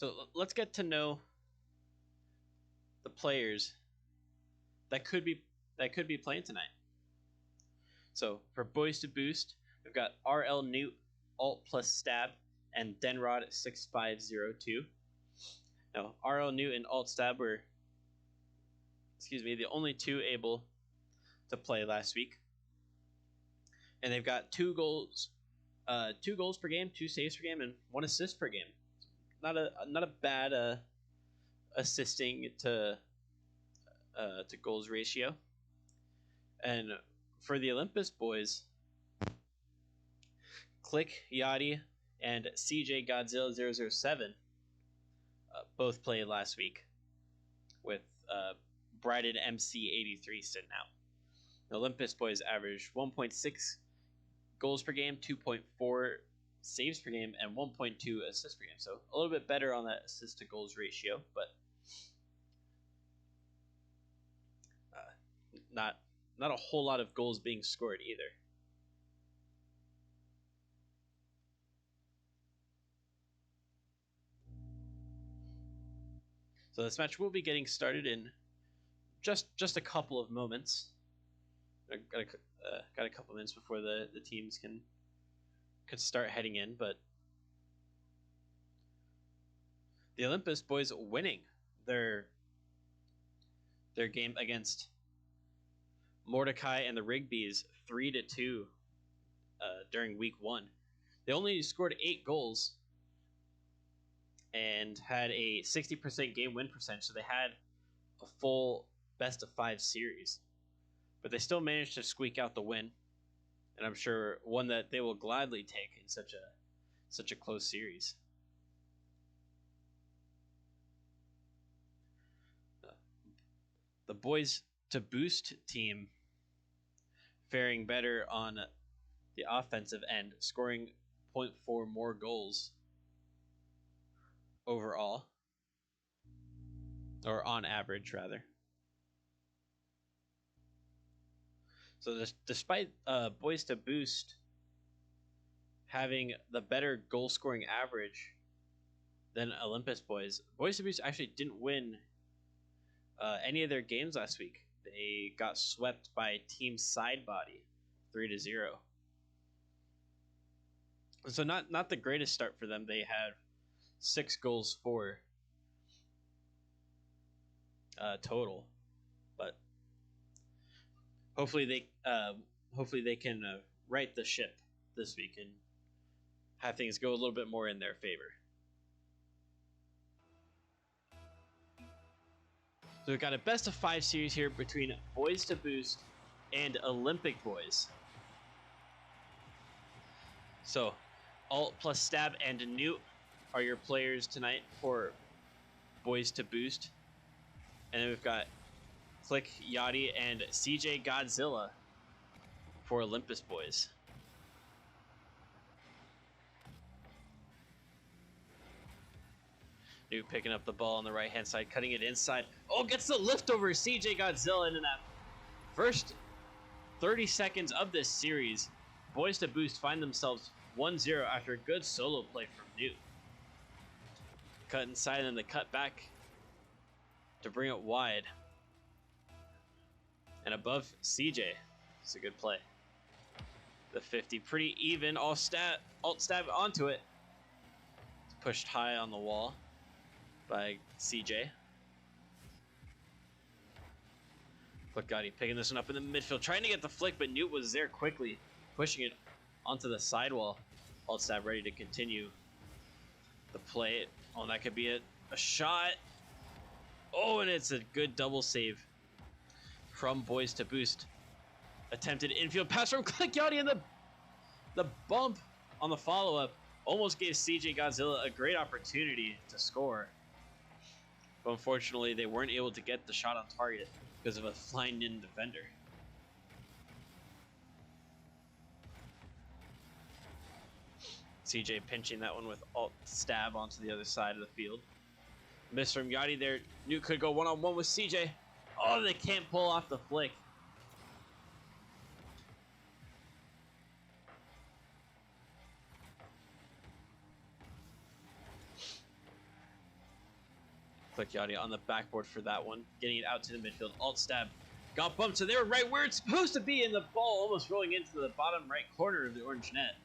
So let's get to know the players that could be playing tonight. So for Boyz2Boost, we've got RL Newt, Alt plus Stab, and Denrod 6502. Now RL Newt and Alt Stab were, the only two able to play last week, and they've got 2 goals per game, 2 saves per game, and 1 assist per game. Not a bad assisting to goals ratio. And for the Olympus boys, Click Yachty and CJ Godzilla 007 both played last week, with Bryden MC83 sitting out. The Olympus boys averaged 1.6 goals per game, 2.4 saves per game, and 1.2 assists per game. So a little bit better on that assist to goals ratio, but not a whole lot of goals being scored either. So this match will be getting started in just a couple of moments. Got a couple minutes before the teams could start heading in, but the Olympus boys winning their game against Mordecai and the Rigby's 3-2 during week 1. They only scored 8 goals and had a 60% game win percentage, so they had a full best of 5 series. But they still managed to squeak out the win, and I'm sure one that they will gladly take in such a close series. The Boyz2Boost team faring better on the offensive end, scoring 0.4 more goals overall, or on average rather. So despite Boyz2Boost having the better goal scoring average than Olympus boys, Boyz2Boost actually didn't win any of their games last week. They got swept by Team Sidebody 3-0. So not the greatest start for them. They had 6 goals for total, but hopefully they can right the ship this week and have things go a little bit more in their favor. So we've got a best of 5 series here between Boyz2Boost and Olympic boys. So Alt plus Stab and Newt are your players tonight for Boyz2Boost. And then we've got Click Yachty and CJ Godzilla for Olympus boys. Newt picking up the ball on the right-hand side, cutting it inside. Oh, gets the lift over CJ Godzilla into that first 30 seconds of this series. Boyz2Boost find themselves 1-0 after a good solo play from Newt. Cut inside and then the cut back to bring it wide. And above CJ. It's a good play. The 50, pretty even. Alt stab onto it. It's pushed high on the wall by CJ. Click picking this one up in the midfield, trying to get the flick, but Newt was there quickly, pushing it onto the sidewall. Alt stab ready to continue the play. Oh, that could be a shot. Oh, and it's a good double save from Boyz2Boost. Attempted infield pass from Click Yachty, and the bump on the follow-up almost gave CJ Godzilla a great opportunity to score. But unfortunately, they weren't able to get the shot on target because of a flying-in defender. CJ pinching that one with Alt stab onto the other side of the field. Miss from Yachty there. Newt could go one-on-one with CJ. Oh, they can't pull off the flick. Click Yachty on the backboard for that one. Getting it out to the midfield. Alt stab. Got bumped, so they were right where it's supposed to be, and the ball almost rolling into the bottom right corner of the orange net.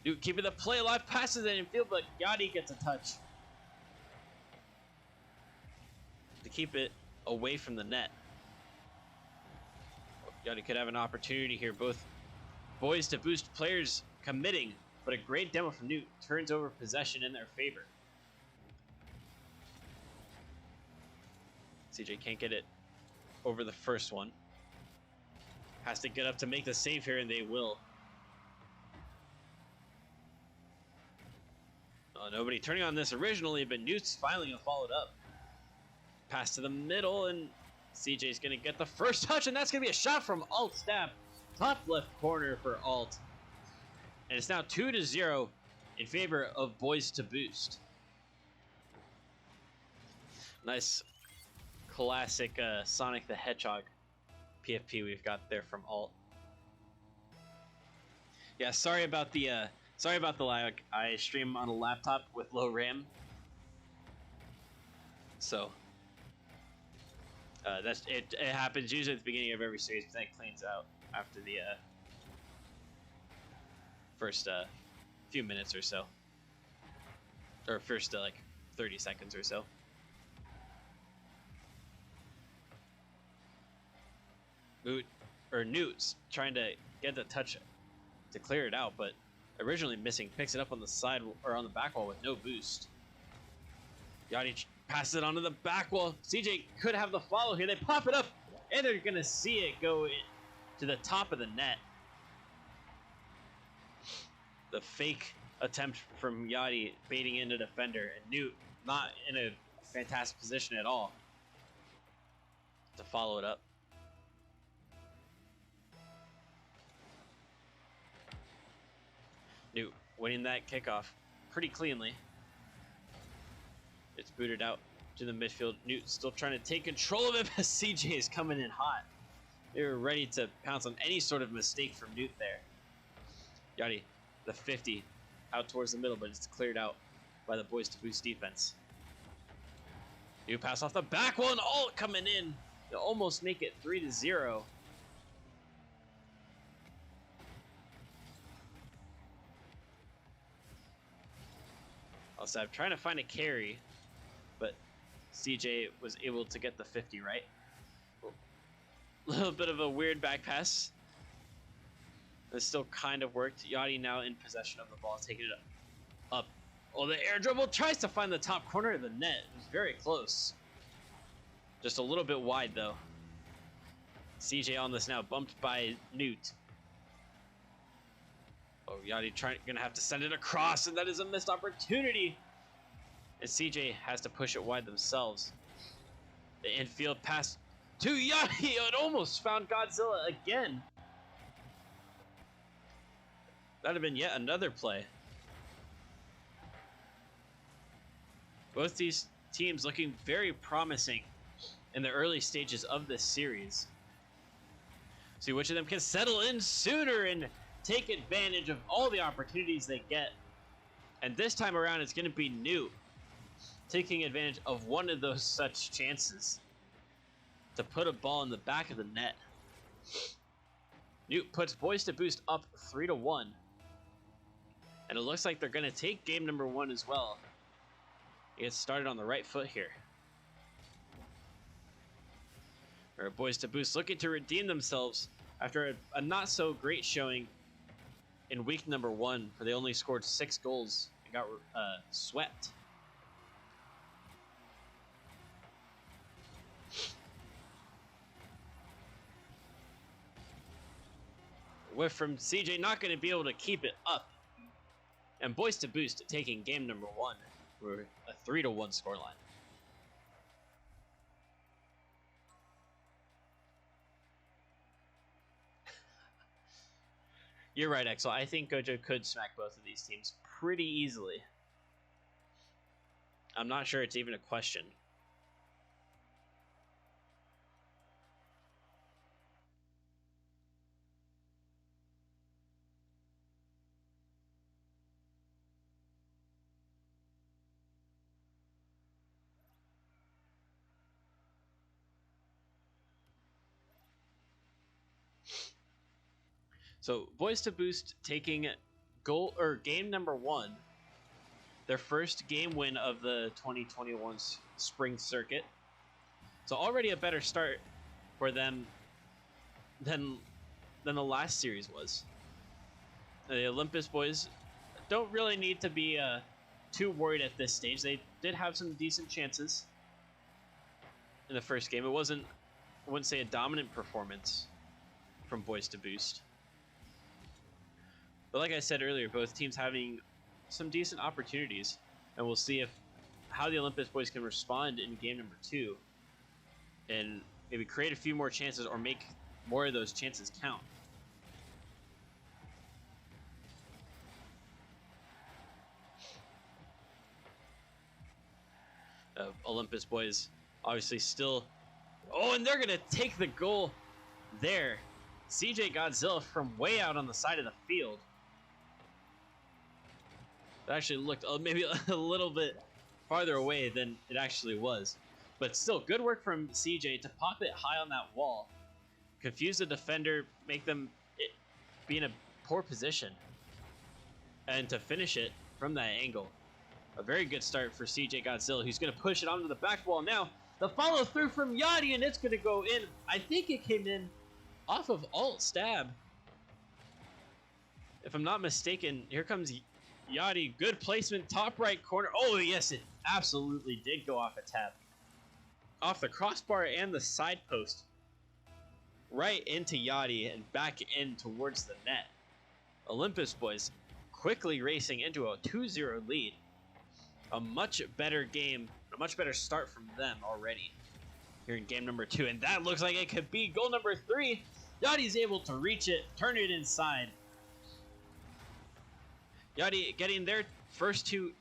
Dude, keeping the play alive, passes it in field, but Yachty gets a touch to keep it away from the net. Yachty could have an opportunity here. Both Boyz2Boost players committing, but a great demo from Newt turns over possession in their favor. CJ can't get it over the first one. Has to get up to make the save here, and they will. Oh, nobody turning on this originally, but Newt's finally gonna follow it up. Pass to the middle, and CJ's gonna get the first touch, and that's gonna be a shot from Alt stab. Top left corner for Alt. And it's now 2-0 in favor of Boyz2Boost. Nice classic Sonic the Hedgehog PFP we've got there from Alt. Yeah, sorry about the lag. I stream on a laptop with low RAM, so that's it. It happens usually at the beginning of every series, but then it cleans out after the first few minutes or so, or first like 30 seconds or so. Newt's trying to get the touch to clear it out, but originally missing. Picks it up on the side or on the back wall with no boost. Yachty passes it onto the back wall. CJ could have the follow here. They pop it up, and they're gonna see it go to the top of the net. The fake attempt from Yachty baiting in a defender, and Newt not in a fantastic position at all to follow it up. Newt winning that kickoff pretty cleanly. It's booted out to the midfield. Newt still trying to take control of it, but CJ is coming in hot. They were ready to pounce on any sort of mistake from Newt there. Yachty, the 50, out towards the middle, but it's cleared out by the Boyz2Boost defense. Newt pass off the back wall, and Alt coming in to almost make it 3-0. Also, I'm trying to find a carry, but CJ was able to get the 50 right. A little bit of a weird back pass. It still kind of worked. Yachty now in possession of the ball, taking it up. Oh, the air dribble tries to find the top corner of the net. It was very close. Just a little bit wide, though. CJ on this now, bumped by Newt. Oh, Yachty gonna have to send it across, and that is a missed opportunity. And CJ has to push it wide themselves. The infield pass to Yachty. It almost found Godzilla again. That'd have been yet another play. Both these teams looking very promising in the early stages of this series. See which of them can settle in sooner and take advantage of all the opportunities they get. And this time around, it's going to be Newt taking advantage of one of those such chances to put a ball in the back of the net. Newt puts Boyz2Boost up 3-1. And it looks like they're going to take game number 1 as well. Get started on the right foot here. Where Boyz2Boost looking to redeem themselves after a not so great showing in week number 1, where they only scored 6 goals and got swept. Whiff from CJ, not going to be able to keep it up. And Boyz2Boost taking game number 1 for a 3-1 scoreline. You're right, Exel. I think Gojo could smack both of these teams pretty easily. I'm not sure it's even a question. So Boyz2Boost taking game number 1, their first game win of the 2021 spring circuit. So already a better start for them than the last series was. The Olympus boys don't really need to be too worried at this stage. They did have some decent chances in the first game. It wasn't, I wouldn't say, a dominant performance from Boyz2Boost. But like I said earlier, both teams having some decent opportunities, and we'll see how the Olympus boys can respond in game number 2 and maybe create a few more chances or make more of those chances count. Olympus boys obviously still... Oh, and they're going to take the goal there. CJ Godzilla from way out on the side of the field. It actually looked maybe a little bit farther away than it actually was. But still, good work from CJ to pop it high on that wall. Confuse the defender, make them be in a poor position. And to finish it from that angle. A very good start for CJ Godzilla, who's going to push it onto the back wall now. The follow through from Yachty, and it's going to go in. I think it came in off of alt stab. If I'm not mistaken, here comes Yachty. Good placement, top right corner. Oh, yes, it absolutely did go off a tab. Off the crossbar and the side post. Right into Yachty and back in towards the net. Olympus boys quickly racing into a 2-0 lead. A much better game, a much better start from them already here in game number 2. And that looks like it could be goal number 3. Yachty's able to reach it, turn it inside. Yachty getting their first two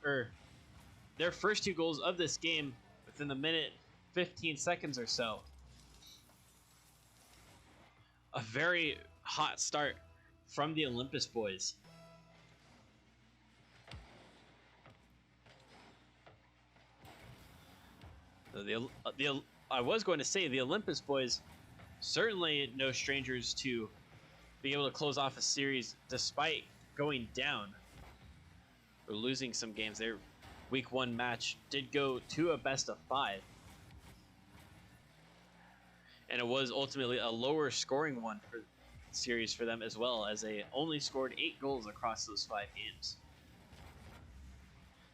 goals of this game within the minute 15 seconds or so. A very hot start from the Olympus boys. I was going to say the Olympus boys certainly no strangers to being able to close off a series despite going down or losing some games. Their week 1 match did go to a best of 5. And it was ultimately a lower scoring one for the series for them as well, as they only scored 8 goals across those 5 games.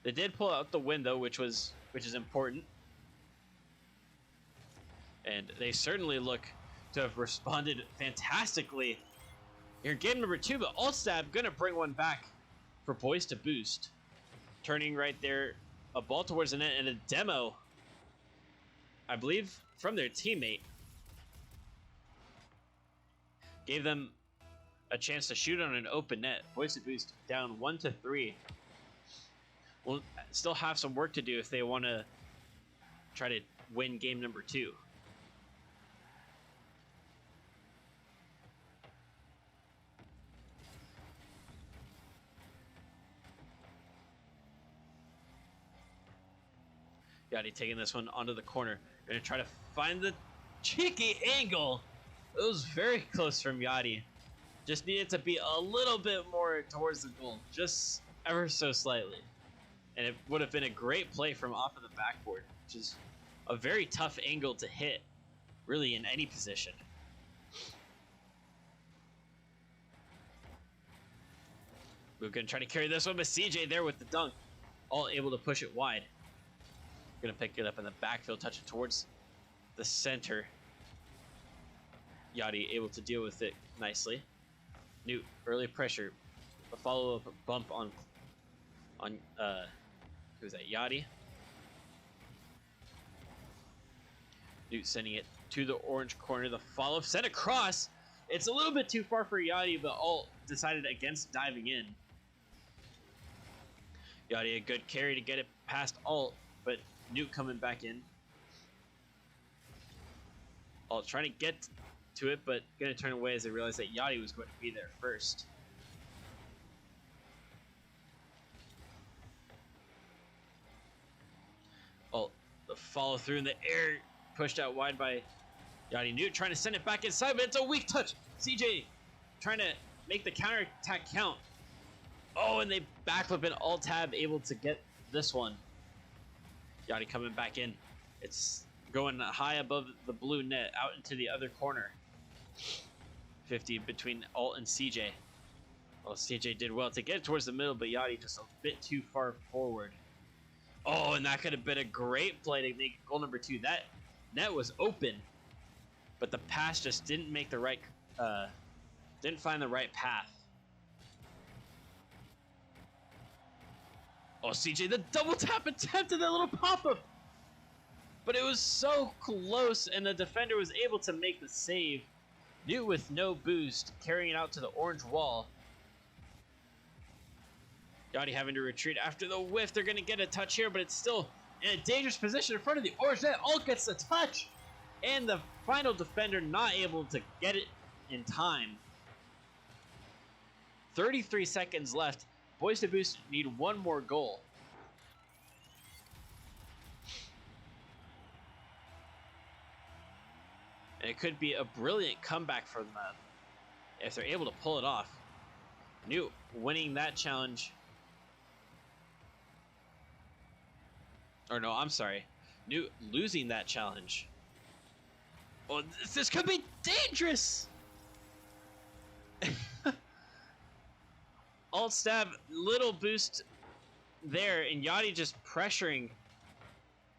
They did pull out the win though, which is important. And they certainly look to have responded fantastically here in game number 2, but Allstab gonna bring one back for Boyz2Boost. Turning right there, a ball towards the net and a demo, I believe, from their teammate. Gave them a chance to shoot on an open net. Boyz2Boost down 1-3. Will still have some work to do if they want to try to win game number 2. Yachty taking this one onto the corner. Gonna try to find the cheeky angle. It was very close from Yachty. Just needed to be a little bit more towards the goal. Just ever so slightly. And it would have been a great play from off of the backboard, which is a very tough angle to hit, really, in any position. We're gonna try to carry this one, but CJ there with the dunk. All able to push it wide. Gonna pick it up in the backfield, touch it towards the center. Yachty able to deal with it nicely. Newt, early pressure. A follow-up bump on who's that? Yachty. Newt sending it to the orange corner. The follow-up sent across. It's a little bit too far for Yachty, but Alt decided against diving in. Yachty, a good carry to get it past Alt, but Newt coming back in. Alt trying to get to it, but going to turn away as they realize that Yachty was going to be there first. Alt, the follow through in the air, pushed out wide by Yachty. Newt trying to send it back inside, but it's a weak touch. CJ trying to make the counter attack count. Oh, and they backflip and alt tab, able to get this one. Yachty coming back in. It's going high above the blue net, out into the other corner. 50 between alt and CJ. Well, CJ did well to get it towards the middle, but Yachty just a bit too far forward. Oh, and that could have been a great play to make goal number 2. That net was open, but the pass just didn't make the right, didn't find the right path. Oh, CJ, the double tap attempt at that little pop-up. But it was so close, and the defender was able to make the save. Newt with no boost, carrying it out to the orange wall. Yachty having to retreat after the whiff. They're going to get a touch here, but it's still in a dangerous position in front of the orange net. Alt gets the touch, and the final defender not able to get it in time. 33 seconds left. Boyz2Boost need one more goal. And it could be a brilliant comeback for them if they're able to pull it off. Newt winning that challenge. Or no, I'm sorry. Newt losing that challenge. Oh, this could be dangerous! Alt stab, little boost there, and Yachty just pressuring,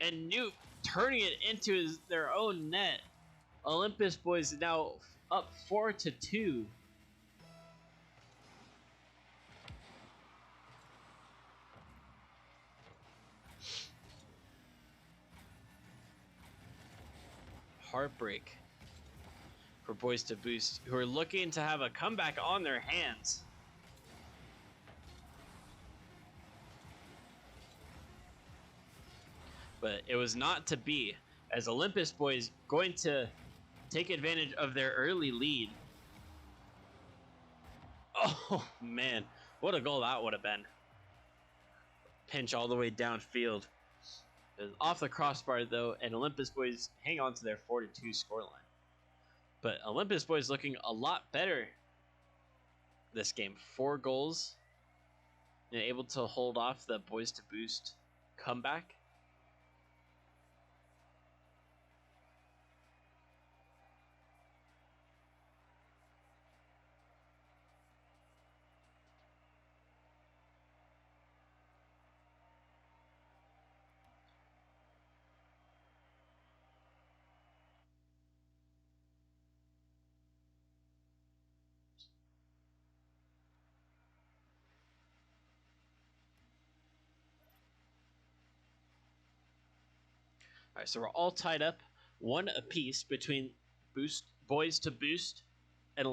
and Newt turning it into their own net. Olympus boys now up 4-2. Heartbreak for Boyz2Boost, who are looking to have a comeback on their hands. But it was not to be, as Olympus boys going to take advantage of their early lead. Oh man, what a goal that would have been. Pinch all the way downfield. It was off the crossbar though, and Olympus boys hang on to their 4-2 scoreline. But Olympus boys looking a lot better this game. 4 goals, and able to hold off the Boyz2Boost comeback. All right, so we're all tied up, 1 apiece between Boyz2Boost and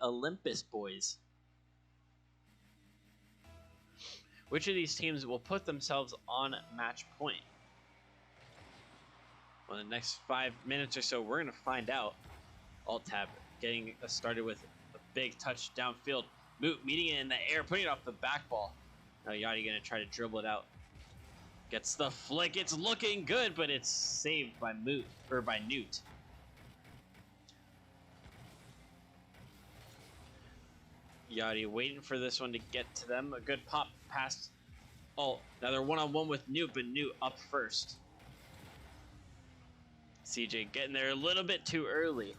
Olympus boys. Which of these teams will put themselves on match point? Well, in the next 5 minutes or so, we're going to find out. Alt tab getting us started with a big touch downfield. Moot meeting it in the air, putting it off the back ball. Now Yachty going to try to dribble it out. Gets the flick. It's looking good, but it's saved by Newt. Yachty waiting for this one to get to them. A good pop past. Oh, now they're one-on-one with Newt, but Newt up first. CJ getting there a little bit too early.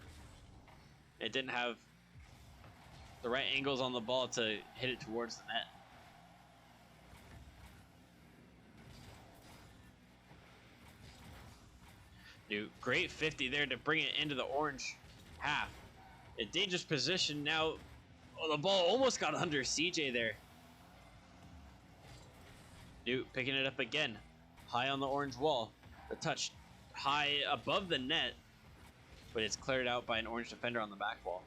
It didn't have the right angles on the ball to hit it towards the net. Newt, great 50 there to bring it into the orange half. A dangerous position now. Oh, the ball almost got under CJ there. Newt picking it up again. High on the orange wall. The touch high above the net, but it's cleared out by an orange defender on the back wall.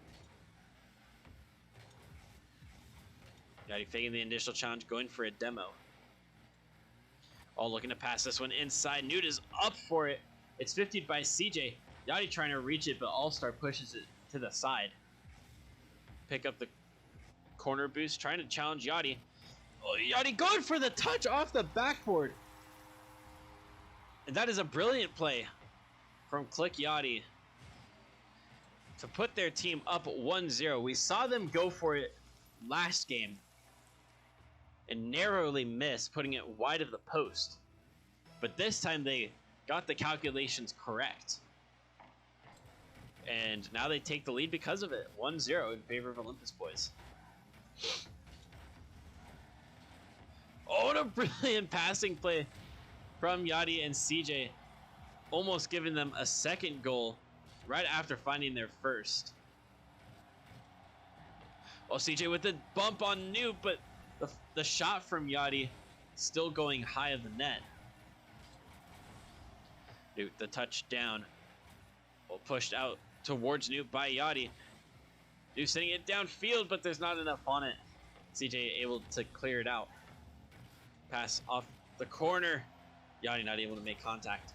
Yachty faking the initial challenge, going for a demo. All looking to pass this one inside. Newt is up for it. It's 50'd by CJ. Yachty trying to reach it, but All-Star pushes it to the side. Pick up the corner boost, trying to challenge Yachty. Oh, Yachty going for the touch off the backboard. And that is a brilliant play from Click Yachty. to put their team up 1-0. We saw them go for it last game and narrowly miss, putting it wide of the post. But this time they got the calculations correct. And now they take the lead because of it. 1-0 in favor of Olympus boys. Oh, what a brilliant passing play from Yachty and CJ. Almost giving them a second goal right after finding their first. Oh, CJ with the bump on Newt, but the shot from Yachty still going high of the net. Newt, the touchdown. Well, pushed out towards Newt by Yachty. Newt sending it downfield, but there's not enough on it. CJ able to clear it out. Pass off the corner. Yachty not able to make contact.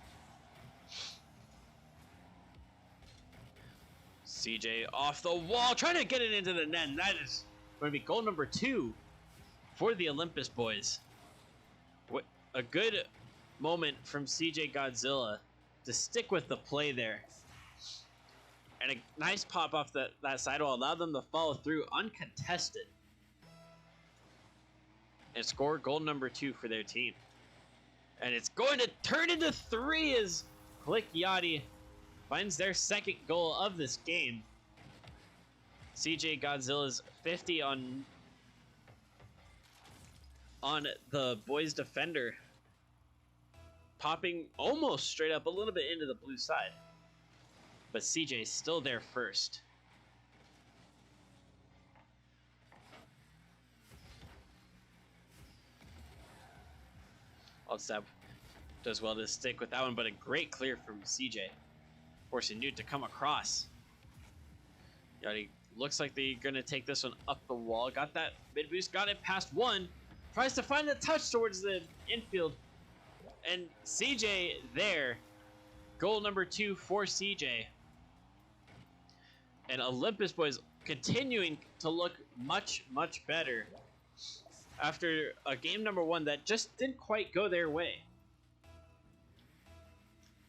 CJ off the wall, trying to get it into the net. And that is going to be goal number 2 for the Olympus boys. What a good moment from CJ Godzilla to stick with the play there. And a nice pop off that side will allow them to follow through uncontested and score goal number 2 for their team. And it's going to turn into 3 as Click Yachty finds their second goal of this game. CJ Godzilla's 50 on the boys' defender, popping almost straight up a little bit into the blue side. But CJ's still there first. Altstab does well to stick with that one, but a great clear from CJ, forcing Newt to come across. Yachty looks like they're going to take this one up the wall. Got that mid boost, got it past one. Tries to find the touch towards the infield. And CJ there. Goal number 2 for CJ. And Olympus boys continuing to look much, much better after a game number 1 that just didn't quite go their way.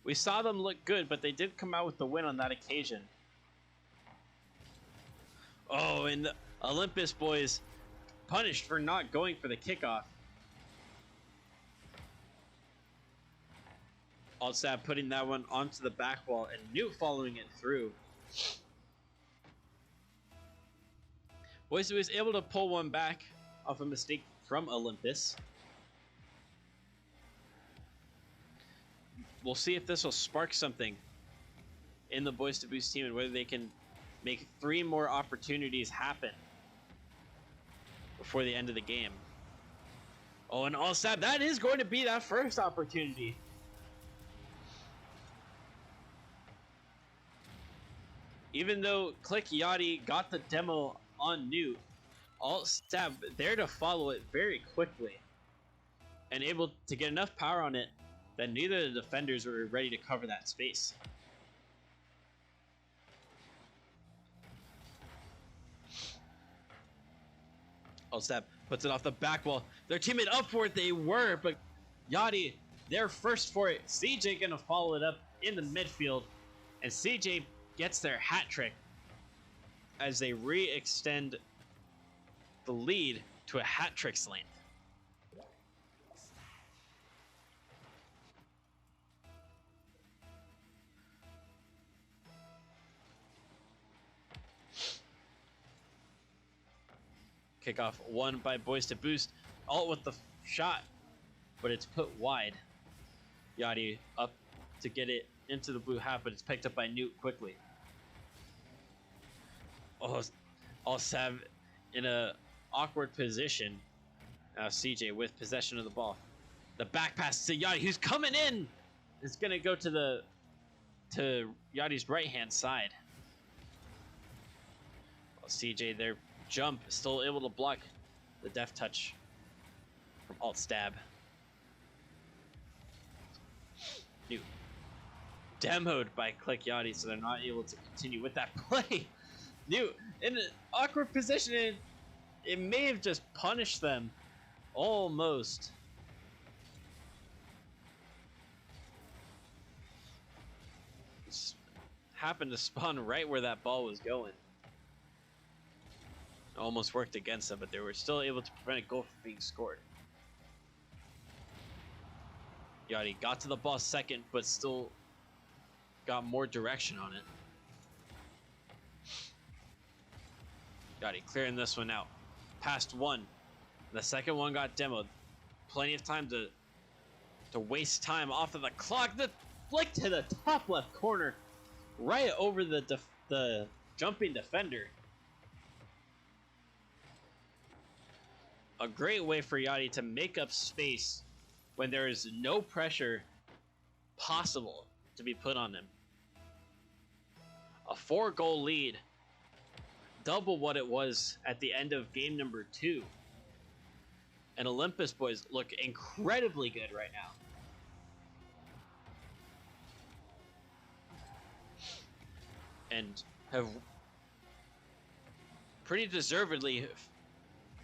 We saw them look good, but they did come out with the win on that occasion. Oh, and the Olympus boys punished for not going for the kickoff. Altstab putting that one onto the back wall and Newt following it through. Boyz2Boost was able to pull one back off a mistake from Olympus. We'll see if this will spark something in the Boyz2Boost team and whether they can make 3 more opportunities happen before the end of the game. Oh, and Altstab, that is going to be that first opportunity. Even though Click Yachty got the demo on Newt, Altstab there to follow it very quickly and able to get enough power on it that neither of the defenders were ready to cover that space. Altstab puts it off the back wall. Their teammate up for it, they were, but Yachty there first for it. CJ gonna follow it up in the midfield, and CJ gets their hat trick as they re-extend the lead to a hat trick's length. Kickoff won by Boyz2Boost. Alt with the shot, but it's put wide. Yachty up to get it into the blue half, but it's picked up by Newt quickly. Oh, Altstab in a awkward position. Now CJ with possession of the ball. The back pass to Yachty, who's coming in. It's gonna go to Yachty's right hand side. Well, CJ there jump, still able to block the deft touch from Altstab. Newt demoed by Click Yachty, so they're not able to continue with that play. Newt in an awkward position, it may have just punished them almost. Just happened to spawn right where that ball was going. It almost worked against them, but they were still able to prevent a goal from being scored. Yachty got to the ball second, but still got more direction on it. Yachty clearing this one out. Passed one. The second one got demoed. Plenty of time to waste time off of the clock. The flick to the top left corner, right over the jumping defender. A great way for Yachty to make up space when there is no pressure possible to be put on him. A 4-goal lead, double what it was at the end of game number 2. And Olympus boys look incredibly good right now. And have pretty deservedly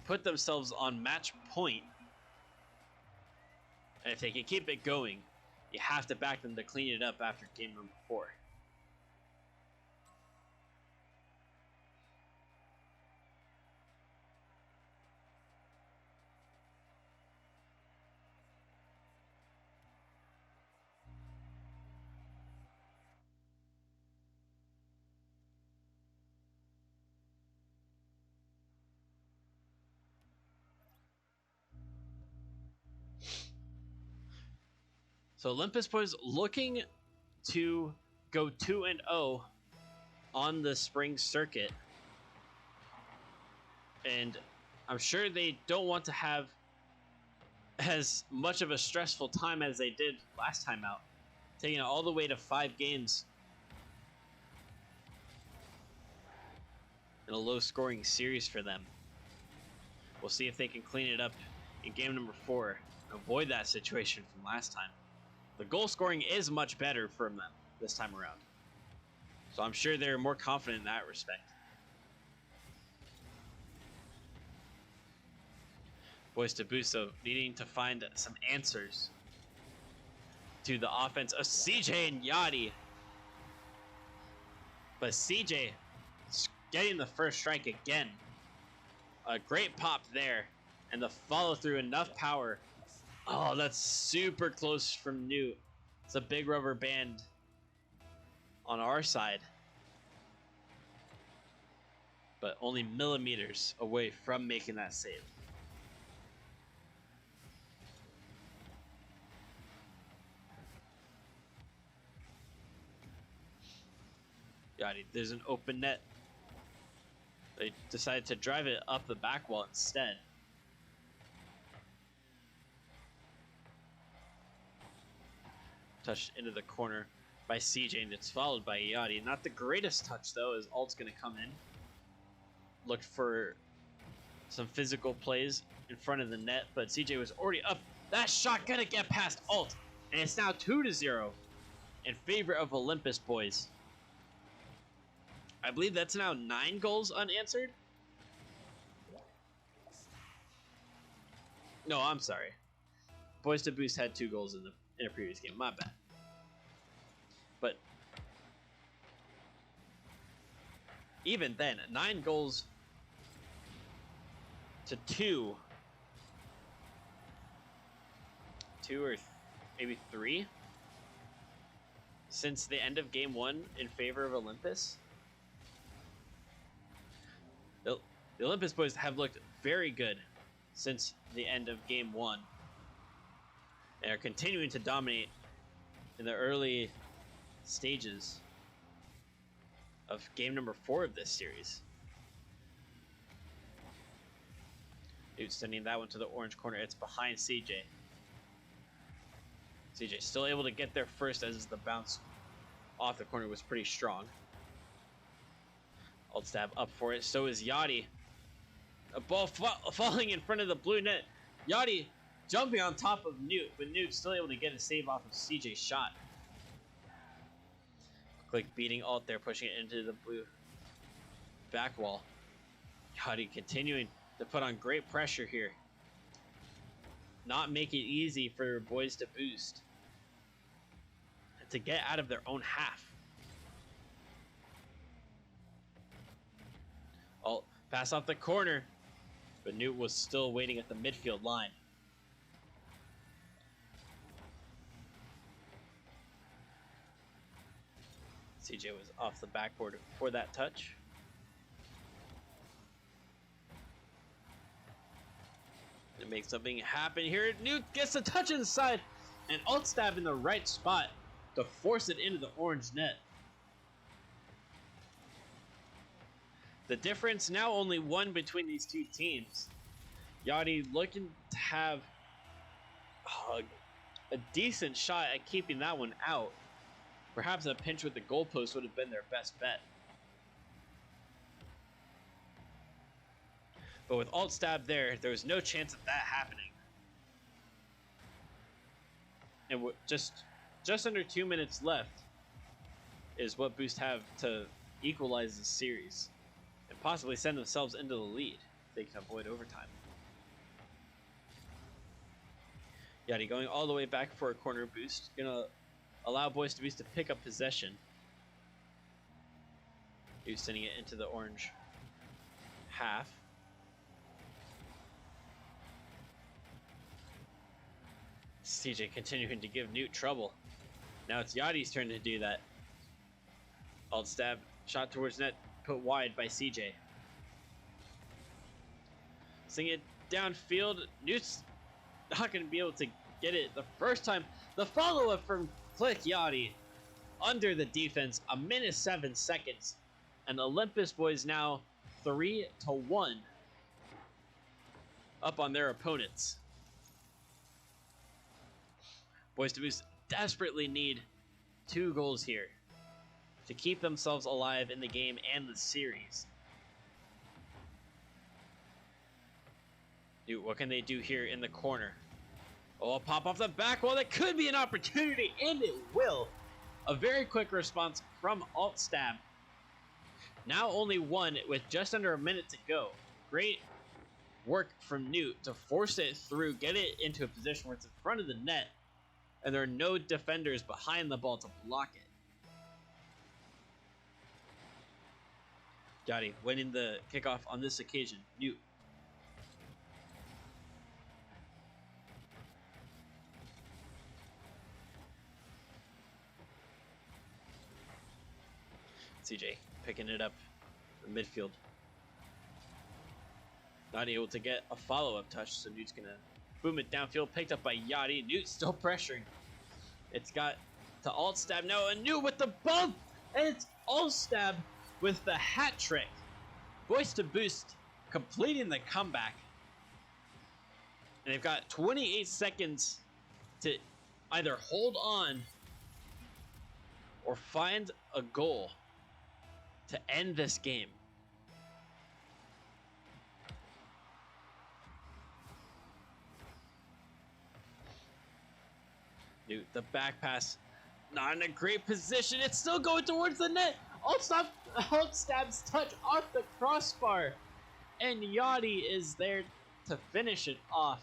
put themselves on match point. And if they can keep it going, you have to back them to clean it up after game number 4. So Olympus boys looking to go 2-0 on the spring circuit. And I'm sure they don't want to have as much of a stressful time as they did last time out, taking it all the way to 5 games in a low-scoring series for them. We'll see if they can clean it up in game number 4 and avoid that situation from last time. The goal scoring is much better from them this time around, so I'm sure they're more confident in that respect. Boyz2Boost, though, needing to find some answers to the offense of CJ and Yachty. But CJ getting the first strike again. A great pop there, and the follow through, enough power. Oh, that's super close from Newt. It's a big rubber band on our side, but only millimeters away from making that save. Yachty, there's an open net. They decided to drive it up the back wall instead. Touched into the corner by CJ, and it's followed by Yachty. Not the greatest touch, though, as Alt's going to come in. Looked for some physical plays in front of the net, but CJ was already up. That shot going to get past Alt, and it's now 2-0 in favor of Olympus boys. I believe that's now 9 goals unanswered. No, I'm sorry. Boyz2Boost had 2 goals in a previous game. My bad. But even then, 9 goals to 2. 2 or maybe 3 since the end of game 1 in favor of Olympus. The Olympus boys have looked very good since the end of game 1. And are continuing to dominate in the early stages of game number 4 of this series. Dude, sending that one to the orange corner. It's behind CJ. CJ still able to get there first, as the bounce off the corner was pretty strong. Alt stab up for it. So is Yachty. A ball falling in front of the blue net. Yachty jumping on top of Newt, but Newt still able to get a save off of CJ's shot. Quick beating Alt there, pushing it into the blue back wall. Yachty continuing to put on great pressure here. Not make it easy for Boyz2Boost to get out of their own half. Alt pass off the corner, but Newt was still waiting at the midfield line. CJ was off the backboard for that touch. To make something happen here, Newt gets a touch inside, and alt stab in the right spot to force it into the orange net. The difference now only one between these two teams. Yachty looking to have a decent shot at keeping that one out. Perhaps a pinch with the goalpost would have been their best bet. But with alt stab there was no chance of that happening. And just under 2 minutes left is what Boost have to equalize this series and possibly send themselves into the lead if they can avoid overtime. Yachty going all the way back for a corner boost. Gonna allow Boyz2Boost to pick up possession. He's sending it into the orange half. CJ continuing to give Newt trouble. Now it's Yachty's turn to do that. Alt stab, shot towards net, put wide by CJ. Sing it downfield. Newt's not going to be able to get it the first time. The follow-up from Click Yachty under the defense, 1:07 seconds. And Olympus boys now 3-1 up on their opponents. Boyz2Boost desperately need 2 goals here to keep themselves alive in the game and the series. Dude, what can they do here in the corner? Oh, a pop off the back wall. That could be an opportunity, and it will. A very quick response from alt stab. Now only 1 with just under a minute to go. Great work from Newt to force it through, get it into a position where it's in front of the net, and there are no defenders behind the ball to block it. Yachty winning the kickoff on this occasion. Newt. CJ picking it up in midfield. Not able to get a follow-up touch, so Newt's gonna boom it downfield, picked up by Yachty. Newt still pressuring. It's got to alt stab. No, and Newt with the bump! And it's alt stab with the hat trick. Boyz2Boost completing the comeback. And they've got 28 seconds to either hold on or find a goal to end this game. Newt, the back pass, not in a great position. It's still going towards the net. Alt stab's touch off the crossbar, and Yachty is there to finish it off.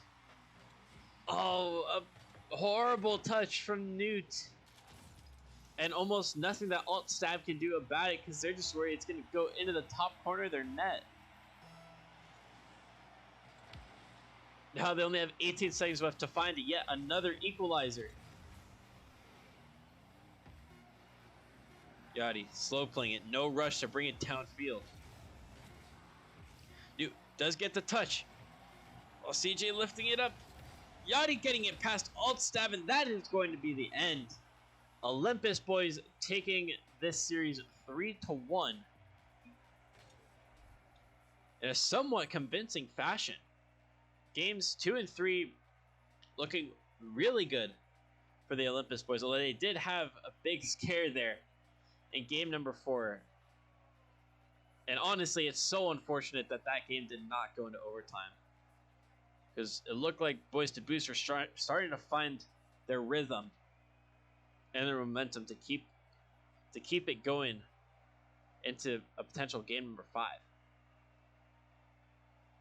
Oh, a horrible touch from Newt, and almost nothing that alt stab can do about it because they're just worried it's going to go into the top corner of their net. Now they only have 18 seconds left to find yet another equalizer. Yachty slow playing it, no rush to bring it downfield. Newt does get the touch. Oh, CJ lifting it up. Yachty getting it past alt stab, and that is going to be the end. Olympus boys taking this series 3-1 in a somewhat convincing fashion. Games 2 and 3 looking really good for the Olympus boys, although they did have a big scare there in game number 4. And honestly, it's so unfortunate that that game did not go into overtime, because it looked like Boyz2Boost were starting to find their rhythm and their momentum to keep it going into a potential game number 5.